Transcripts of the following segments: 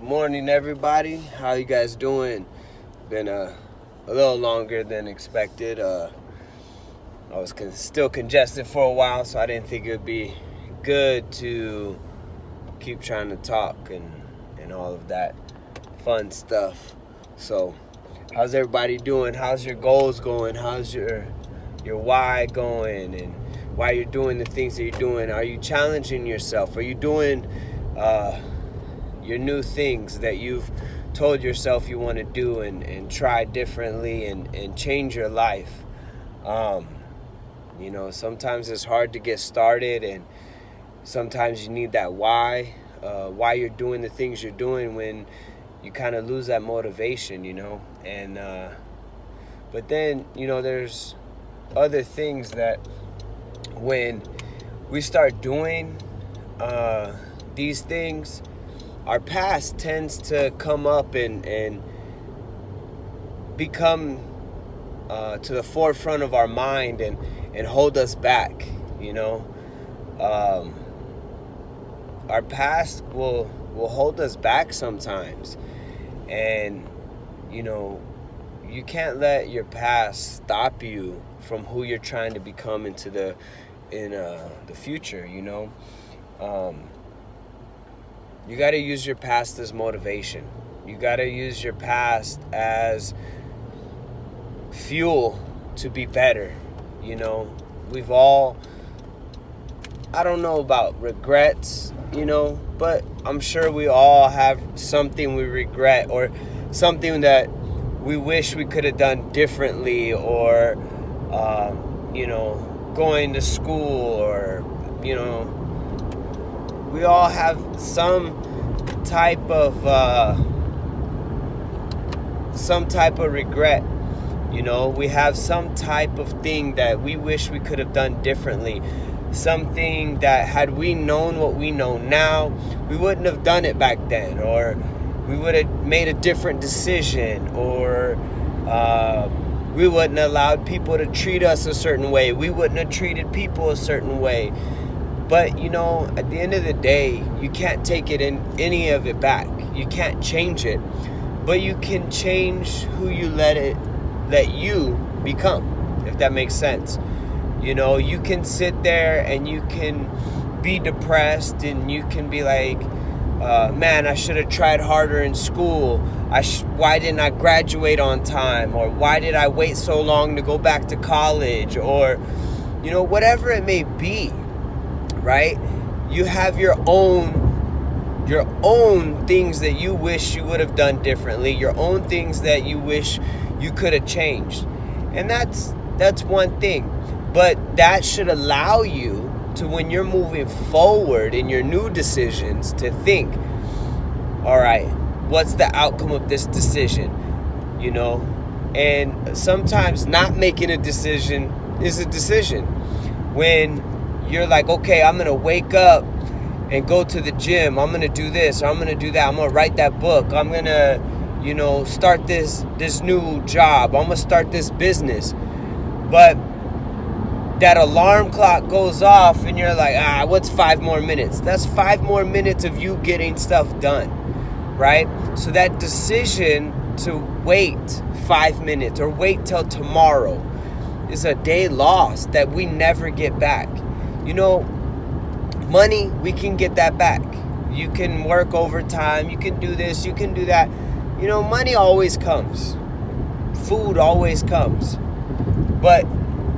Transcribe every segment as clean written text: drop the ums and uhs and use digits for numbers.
Good morning, everybody. How you guys doing? Been a little longer than expected. I was still congested for a while, so I didn't think it would be good to keep trying to talk and all of that fun stuff. So, how's everybody doing? How's your goals going? How's your why going, and why you're doing the things that you're doing? Are you challenging yourself? Are you doing your new things that you've told yourself you want to do and try differently and change your life? Sometimes it's hard to get started, and sometimes you need that why you're doing the things you're doing when you kind of lose that motivation, and but then, there's other things that when we start doing these things, our past tends to come up and become to the forefront of our mind and hold us back. Our past will hold us back sometimes, and you can't let your past stop you from who you're trying to become in the future. You got to use your past as motivation. You got to use your past as fuel to be better. We've all, I don't know about regrets, but I'm sure we all have something we regret, or something that we wish we could have done differently, or, going to school, or, we all have some type of regret. We have some type of thing that we wish we could have done differently. Something that, had we known what we know now, we wouldn't have done it back then, or we would have made a different decision, or we wouldn't have allowed people to treat us a certain way. We wouldn't have treated people a certain way. But, at the end of the day, you can't take any of it back. You can't change it. But you can change who you let you become, if that makes sense. You can sit there and you can be depressed, and you can be like, man, I should have tried harder in school. Why didn't I graduate on time? Or why did I wait so long to go back to college? Or, whatever it may be. Right? You have your own things that you wish you would have done differently, your own things that you wish you could have changed. And that's one thing. But that should allow you to, when you're moving forward in your new decisions, to think, all right, what's the outcome of this decision? And sometimes not making a decision is a decision. When you're like, okay, I'm going to wake up and go to the gym. I'm going to do this, or I'm going to do that. I'm going to write that book. I'm going to, start this new job. I'm going to start this business. But that alarm clock goes off and you're like, what's 5 more minutes? That's 5 more minutes of you getting stuff done, right? So that decision to wait 5 minutes or wait till tomorrow is a day lost that we never get back. Money, we can get that back. You can work overtime. You can do this. You can do that. Money always comes. Food always comes. But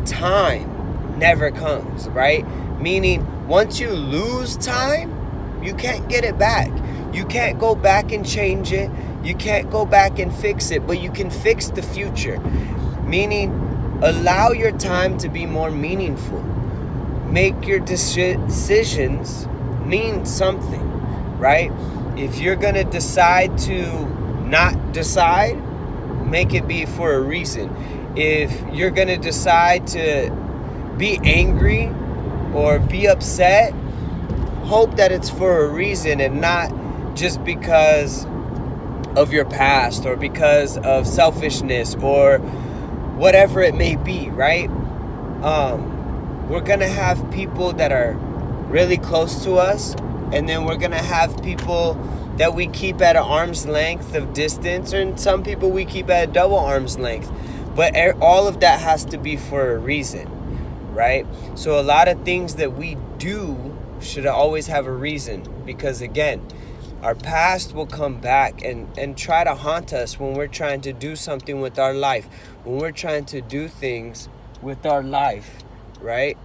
time never comes, right? Meaning, once you lose time, you can't get it back. You can't go back and change it. You can't go back and fix it. But you can fix the future. Meaning, allow your time to be more meaningful. Make your decisions mean something, right? If you're going to decide to not decide, make it be for a reason. If you're going to decide to be angry or be upset, hope that it's for a reason and not just because of your past or because of selfishness or whatever it may be, right? We're going to have people that are really close to us, and then we're going to have people that we keep at an arm's length of distance, and some people we keep at a double arm's length. But all of that has to be for a reason, right? So a lot of things that we do should always have a reason, because again, our past will come back and try to haunt us when we're trying to do something with our life, when we're trying to do things with our life, right?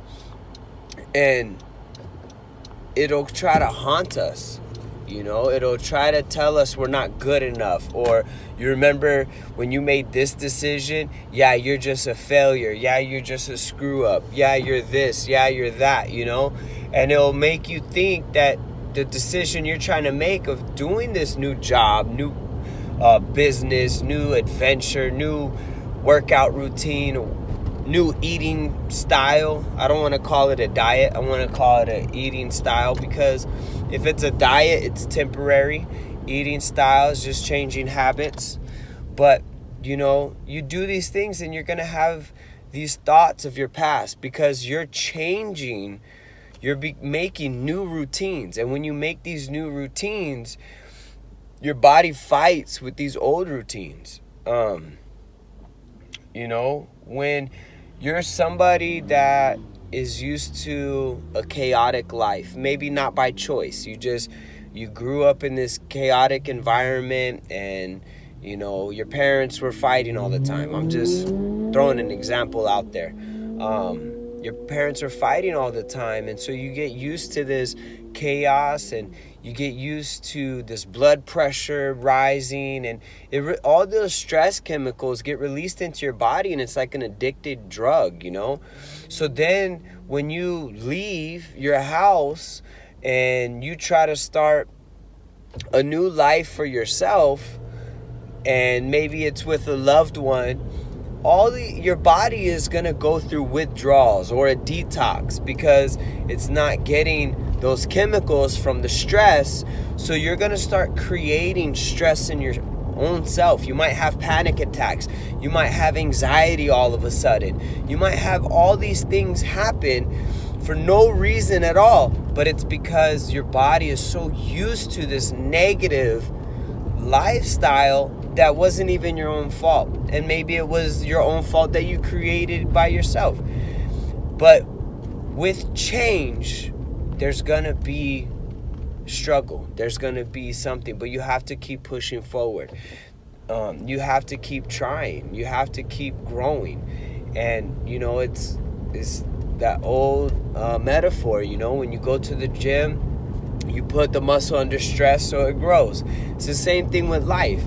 And it'll try to haunt us. It'll try to tell us we're not good enough. Or you remember when you made this decision? Yeah, you're just a failure. Yeah, you're just a screw up. Yeah, you're this. Yeah, you're that, And it'll make you think that the decision you're trying to make of doing this new job, new business, new adventure, new workout routine, new eating style. I don't want to call it a diet. I want to call it an eating style, because if it's a diet, it's temporary. Eating style is just changing habits. But, you do these things and you're going to have these thoughts of your past, because you're changing, you're making new routines. And when you make these new routines, your body fights with these old routines. When you're somebody that is used to a chaotic life, maybe not by choice, you grew up in this chaotic environment, and your parents were fighting all the time. I'm just throwing an example out there. Your parents are fighting all the time, and so you get used to this chaos, and you get used to this blood pressure rising, and all those stress chemicals get released into your body, and it's like an addicted drug, So then when you leave your house and you try to start a new life for yourself, and maybe it's with a loved one, your body is going to go through withdrawals or a detox, because it's not getting those chemicals from the stress. So you're going to start creating stress in your own self. You might have panic attacks. You might have anxiety all of a sudden. You might have all these things happen for no reason at all, but it's because your body is so used to this negative lifestyle that wasn't even your own fault. And maybe it was your own fault that you created by yourself. But with change, there's gonna be struggle. There's gonna be something, but you have to keep pushing forward. You have to keep trying. You have to keep growing. And it's that old metaphor. When you go to the gym, you put the muscle under stress so it grows. It's the same thing with life.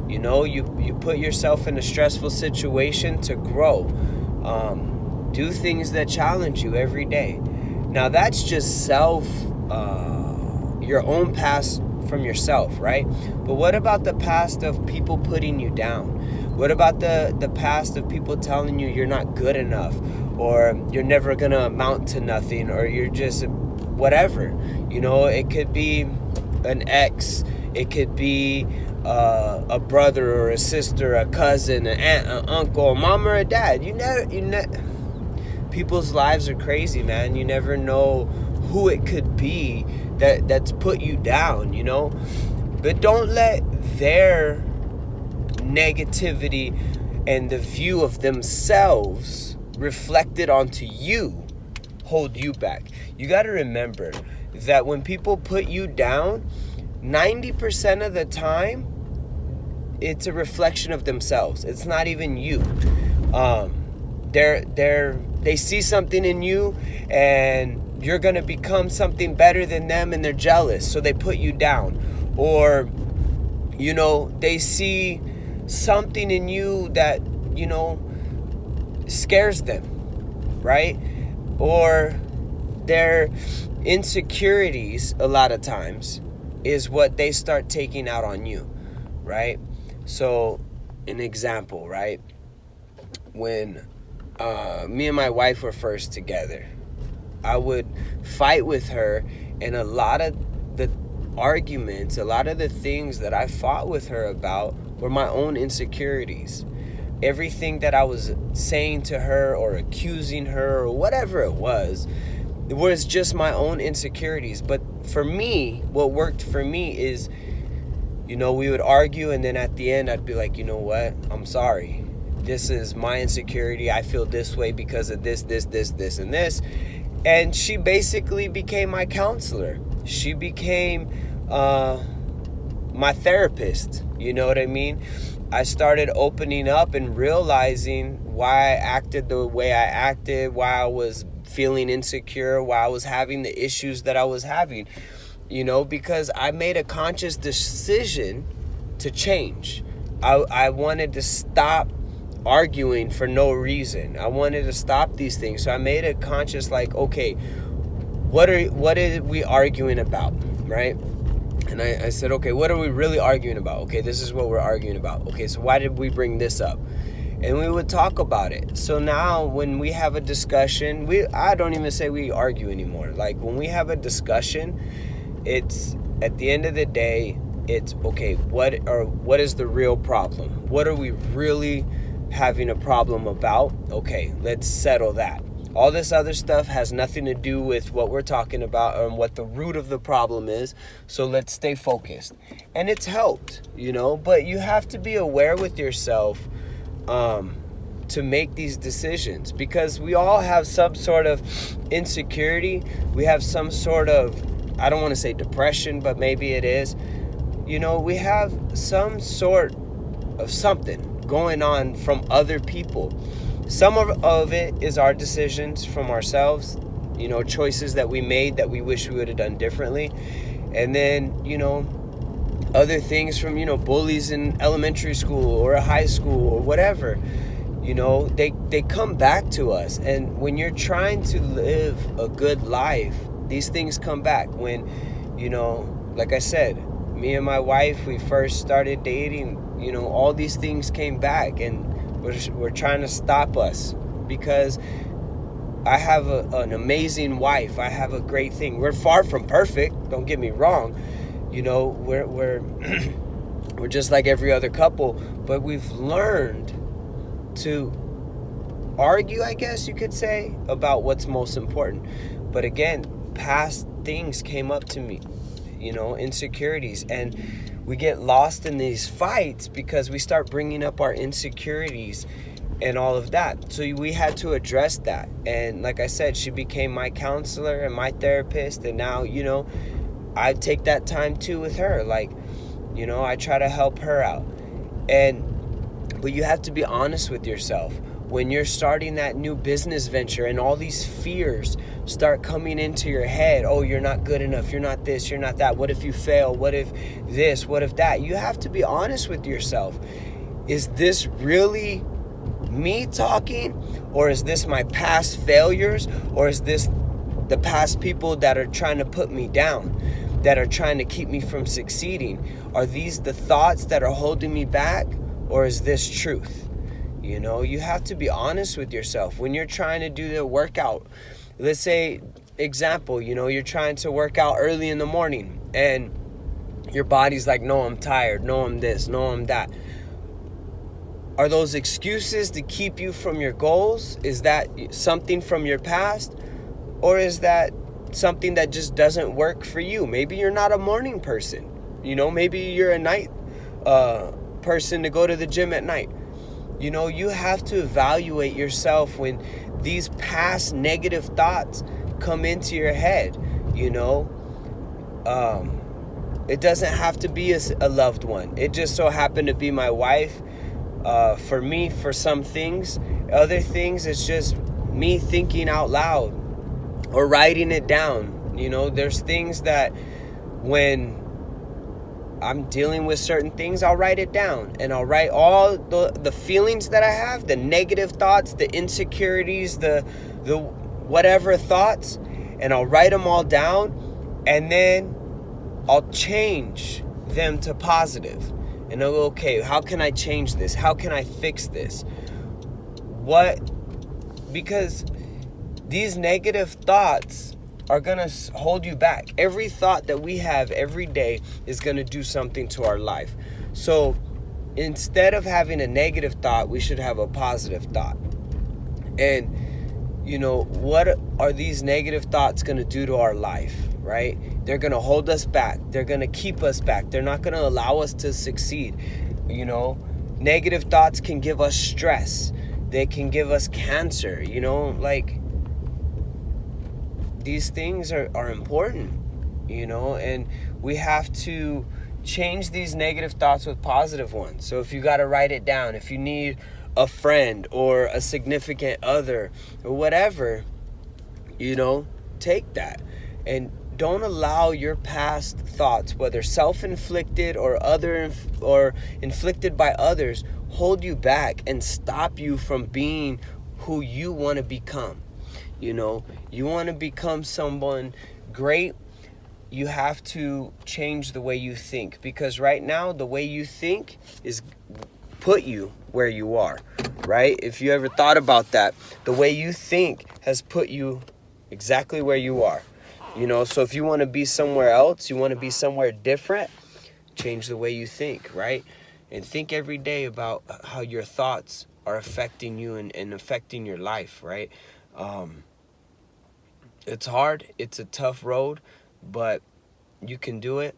You put yourself in a stressful situation to grow. Do things that challenge you every day. Now that's just your own past from yourself, right? But what about the past of people putting you down? What about the past of people telling you you're not good enough, or you're never gonna amount to nothing, or you're just whatever? It could be an ex, it could be a brother or a sister, a cousin, an aunt, an uncle, a mom or a dad. People's lives are crazy, man. You never know who it could be that's put you down, But don't let their negativity and the view of themselves reflected onto you hold you back. You got to remember that when people put you down, 90% of the time, it's a reflection of themselves. It's not even you. They see something in you, and you're going to become something better than them, and they're jealous, so they put you down. Or, they see something in you that, scares them, right? Or their insecurities, a lot of times, is what they start taking out on you, right? So, an example, right? When me and my wife were first together, I would fight with her, and a lot of the arguments, a lot of the things that I fought with her about were my own insecurities. Everything that I was saying to her or accusing her or whatever it was just my own insecurities. But for me, what worked for me is we would argue, and then at the end I'd be like, you know what, I'm sorry, this is my insecurity, I feel this way because of this, and this. And she basically became my counselor. She became my therapist. You know what I mean? I started opening up and realizing why I acted the way I acted, why I was feeling insecure, why I was having the issues that I was having. Because I made a conscious decision to change. I wanted to stop arguing for no reason. I wanted to stop these things. So I made a conscious, like, okay, what are we arguing about, right? And I said, okay, what are we really arguing about? Okay, this is what we're arguing about. Okay, so why did we bring this up? And we would talk about it. So now when we have a discussion, I don't even say we argue anymore. Like, when we have a discussion, it's, at the end of the day, it's, okay, what is the real problem? What are we really having a problem about? Okay, let's settle that. All this other stuff has nothing to do with what we're talking about and what the root of the problem is. So let's stay focused. And it's helped, but you have to be aware with yourself to make these decisions, because we all have some sort of insecurity. We have some sort of, I don't want to say depression, but maybe it is. We have some sort of something going on from other people. Some of it is our decisions from ourselves, choices that we made that we wish we would have done differently. And then, other things from, bullies in elementary school or a high school or whatever. They come back to us. And when you're trying to live a good life, these things come back. When, like I said, me and my wife, we first started dating, all these things came back, and we're trying to stop us, because I have an amazing wife. I have a great thing. We're far from perfect, don't get me wrong. We're we're just like every other couple, but we've learned to argue, I guess you could say, about what's most important. But again, past things came up to me, insecurities, and we get lost in these fights because we start bringing up our insecurities and all of that. So we had to address that. And like I said, she became my counselor and my therapist. And now, I take that time too with her. Like, I try to help her out. But you have to be honest with yourself. When you're starting that new business venture and all these fears start coming into your head, oh, you're not good enough, you're not this, you're not that, what if you fail, what if this, what if that? You have to be honest with yourself. Is this really me talking, or is this my past failures, or is this the past people that are trying to put me down, that are trying to keep me from succeeding? Are these the thoughts that are holding me back, or is this truth? You have to be honest with yourself. When you're trying to do the workout, let's say, example, you're trying to work out early in the morning and your body's like, no, I'm tired, no, I'm this, no, I'm that. Are those excuses to keep you from your goals? Is that something from your past? Or is that something that just doesn't work for you? Maybe you're not a morning person. Maybe you're a night person to go to the gym at night. You have to evaluate yourself when these past negative thoughts come into your head. It doesn't have to be a loved one. It just so happened to be my wife. For me, for some things, other things, it's just me thinking out loud or writing it down. There's things that when I'm dealing with certain things, I'll write it down, and I'll write all the feelings that I have, the negative thoughts, the insecurities, the whatever thoughts, and I'll write them all down, and then I'll change them to positive. And I'll go, okay, how can I change this? How can I fix this? Because these negative thoughts are going to hold you back. Every thought that we have every day is going to do something to our life. So instead of having a negative thought, we should have a positive thought. And you know, what are these negative thoughts going to do to our life, right? They're going to hold us back. They're going to keep us back. They're not going to allow us to succeed. You know, negative thoughts can give us stress. They can give us cancer, you know, like these things are important, you know, and we have to change these negative thoughts with positive ones. So if you got to write it down, if you need a friend or a significant other or whatever, you know, take that and don't allow your past thoughts, whether self-inflicted or inflicted by others, hold you back and stop you from being who you want to become. You know, you want to become someone great, you have to change the way you think, because right now the way you think is put you where you are, right? If you ever thought about that, the way you think has put you exactly where you are. You know, so if you want to be somewhere else, you want to be somewhere different, change the way you think, right? And think every day about how your thoughts are affecting you and affecting your life, right? It's hard. It's a tough road, but you can do it.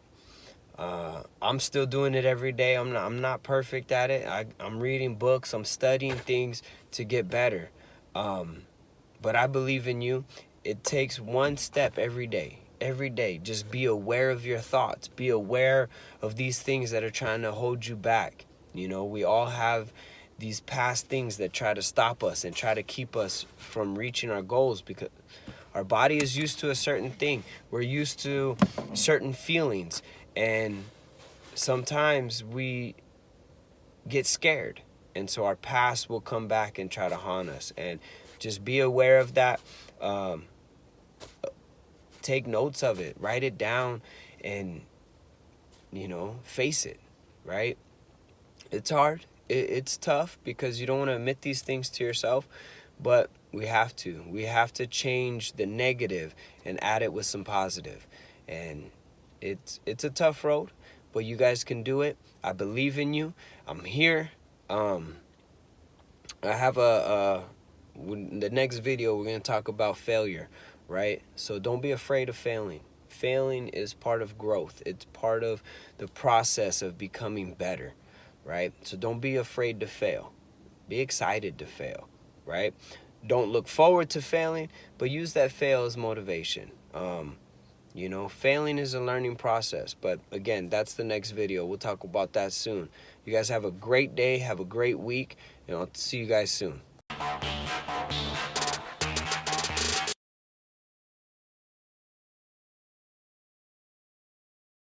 I'm still doing it every day. I'm not perfect at it. I'm reading books. I'm studying things to get better. But I believe in you. It takes one step every day. Every day. Just be aware of your thoughts. Be aware of these things that are trying to hold you back. You know, we all have these past things that try to stop us and try to keep us from reaching our goals, because our body is used to a certain thing. We're used to certain feelings. And sometimes we get scared. And so our past will come back and try to haunt us. And just be aware of that. Take notes of it. Write it down and, you know, face it, right? It's hard. It's tough because you don't want to admit these things to yourself. But we have to. We have to change the negative and add it with some positive. And it's a tough road, but you guys can do it. I believe in you. I'm here. I have the next video, we're going to talk about failure, right? So don't be afraid of failing. Failing is part of growth. It's part of the process of becoming better, right? So don't be afraid to fail. Be excited to fail, right? Don't look forward to failing, but use that fail as motivation. You know, failing is a learning process. But again, that's the next video. We'll talk about that soon. You guys have a great day. Have a great week. And I'll see you guys soon.